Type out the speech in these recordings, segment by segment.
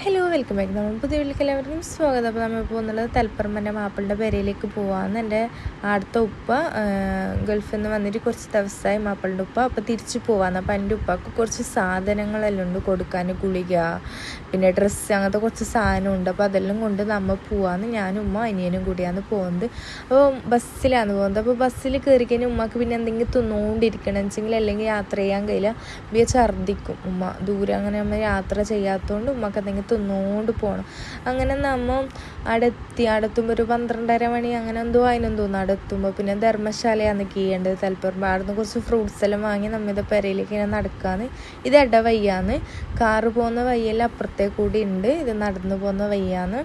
Hello welcome back. നമ്മൾ പുതിയ വീട്ടിലേക്ക് എല്ലാവർക്കും സ്വാഗതം. അപ്പോൾ നമ്മൾ പോകുന്നുള്ളത് തലപ്പറമ്പൻ്റെ മാപ്പിളുടെ പെരയിലേക്ക് പോകാമെന്ന്. എൻ്റെ അടുത്ത ഉപ്പ ഗൾഫിൽ നിന്ന് വന്നിട്ട് കുറച്ച് ദിവസമായി മാപ്പിളുടെ ഉപ്പ. അപ്പോൾ തിരിച്ച് പോകാമെന്ന്. അപ്പോൾ എൻ്റെ ഉപ്പക്ക് കുറച്ച് സാധനങ്ങളെല്ലാം ഉണ്ട് കൊടുക്കാൻ, ഗുളിക പിന്നെ ഡ്രസ്സ് അങ്ങനത്തെ കുറച്ച് സാധനമുണ്ട്. അപ്പോൾ അതെല്ലാം കൊണ്ട് നമ്മൾ പോകാമെന്ന് ഞാനും ഉമ്മ അനിയനും കൂടിയാണ് പോകുന്നത്. അപ്പോൾ ബസ്സിലാണ് പോകുന്നത്. അപ്പോൾ ബസ്സിൽ കയറി കഴിഞ്ഞാൽ ഉമ്മക്ക് പിന്നെ എന്തെങ്കിലും തിന്നുകൊണ്ടിരിക്കണം വെച്ചെങ്കിൽ അല്ലെങ്കിൽ യാത്ര ചെയ്യാൻ കഴിയില്ല. ബിയ ഛർദ്ദിക്കും ഉമ്മ. ദൂരെ അങ്ങനെ നമ്മൾ യാത്ര ചെയ്യാത്തതുകൊണ്ട് ഉമ്മക്ക് എന്തെങ്കിലും തിന്നുകൊണ്ട് പോകണം. അങ്ങനെ നമ്മൾ അടുത്തുമ്പോൾ ഒരു 12:30 മണി അങ്ങനെ എന്തോ അതിനെന്ന് തോന്നുന്നു. അടുത്തുമ്പോൾ പിന്നെ ധർമ്മശാലയാണ് കീഴേണ്ടത് തലപ്പറമ്പ്. അവിടുന്ന് കുറച്ച് ഫ്രൂട്ട്സ് എല്ലാം വാങ്ങി നമ്മുടെ പെരയിലേക്ക് ഇങ്ങനെ നടക്കാന്ന്. ഇത് ഇടവയ്യാന്ന്. കാറ് പോകുന്ന വയ്യെല്ലാം അപ്പുറത്തേക്ക് കൂടി ഉണ്ട്. ഇത് നടന്നു പോകുന്ന വയ്യാന്ന്.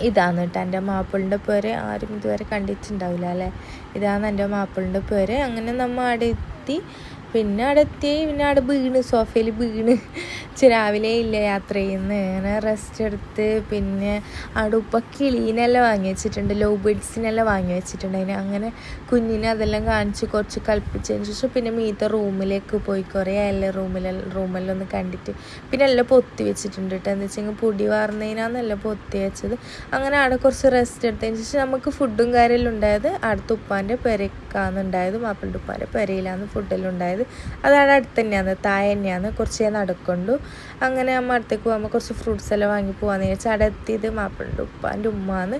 ഇതാണ് കേട്ടോ എൻ്റെ മാപ്പിളിൻ്റെ പേര്. ആരും ഇതുവരെ കണ്ടിട്ടുണ്ടാവില്ല അല്ലേ. ഇതാണ് എൻ്റെ മാപ്പിളിൻ്റെ പേര്. അങ്ങനെ നമ്മൾ അവിടെ എത്തി. പിന്നെ അവിടെ വീണ്, സോഫയിൽ വീണ്. രാവിലെ ഇല്ല യാത്ര ചെയ്യുന്നത്. അങ്ങനെ റെസ്റ്റ് എടുത്ത് പിന്നെ അവിടെ ഉപ്പ കിളീനെല്ലാം വാങ്ങി വെച്ചിട്ടുണ്ട്, ലവ് ബേഡ്സിനെല്ലാം വാങ്ങി വെച്ചിട്ടുണ്ട്. അതിന് അങ്ങനെ കുഞ്ഞിനെ അതെല്ലാം കാണിച്ച് കുറച്ച് കളിപ്പിച്ചതിന് ശേഷം പിന്നെ മീത്ത റൂമിലേക്ക് പോയി. കുറേ എല്ലാ റൂമെല്ലാം ഒന്ന് കണ്ടിട്ട് പിന്നെ എല്ലാം പൊത്തി വെച്ചിട്ടുണ്ട് കേട്ടോ. എന്താ വെച്ചെങ്കിൽ പൊടി വാർന്നതിനാന്നെല്ലാം പൊത്തി വെച്ചത്. അങ്ങനെ അവിടെ കുറച്ച് റെസ്റ്റ് എടുത്തതിന് ശേഷം നമുക്ക് ഫുഡും കാര്യമെല്ലാം ഉണ്ടായത് അടുത്ത ഉപ്പാൻ്റെ പെരക്കാന്നുണ്ടായത്. മാപ്പിളുടെ ഉപ്പാൻ്റെ പെരയിലാണ് ഫുഡെല്ലാം ഉണ്ടായത്. അതവിടെ അടുത്ത് തന്നെയാണ്, താഴെ തന്നെയാണ്. കുറച്ച് നടക്കൊണ്ടു. അങ്ങനെ നമ്മൾ അടുത്തേക്ക് പോകുമ്പോൾ കുറച്ച് ഫ്രൂട്ട്സ് എല്ലാം വാങ്ങി പോകാമെന്ന് വിചാരിച്ചാൽ അവിടെ എത്തിയത് മാപ്പിളുടെ ഉപ്പാൻ്റെ ഉമ്മാന്ന്.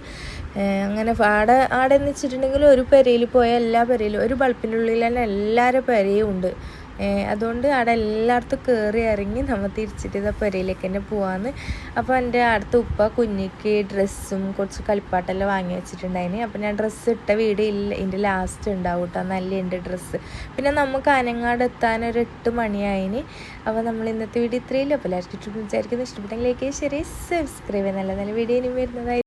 അങ്ങനെ ആടെ എന്ന് വെച്ചിട്ടുണ്ടെങ്കിൽ ഒരു പെരയിൽ പോയാൽ എല്ലാ പെരയിലും ഒരു ബൾബിൻ്റെ ഉള്ളിൽ തന്നെ എല്ലാവരുടെ പെരയും ഉണ്ട്. അതുകൊണ്ട് അവിടെ എല്ലായിടത്തും കയറി ഇറങ്ങി നമ്മൾ തിരിച്ചിട്ട് ഇതാ പെരയിലേക്ക് തന്നെ പോകാമെന്ന്. അപ്പോൾ എൻ്റെ അടുത്ത ഉപ്പ കുഞ്ഞിക്ക് ഡ്രസ്സും കുറച്ച് കളിപ്പാട്ടെല്ലാം വാങ്ങി വെച്ചിട്ടുണ്ടായിന്. അപ്പോൾ ഞാൻ ഡ്രസ്സ് ഇട്ട വീഡിയോ ഇല്ല, ഇതിൻ്റെ ലാസ്റ്റ് ഉണ്ടാവും കേട്ടോ. നല്ല ഉണ്ട് ഡ്രസ്സ്. പിന്നെ നമുക്ക് അനങ്ങാട് എത്താൻ ഒരു 8 മണിയായിന്. അപ്പോൾ നമ്മൾ ഇന്നത്തെ വീഡിയോ ഇത്രയില്ല. അപ്പോൾ എല്ലാവർക്കും വിചാരിക്കുന്നത് ഇഷ്ടപ്പെട്ടെങ്കിൽ ലൈക്ക്, ഷെയർ, സബ്സ്ക്രൈബ്. നല്ല നല്ല വീഡിയോ ഇനി വരുന്നതായി.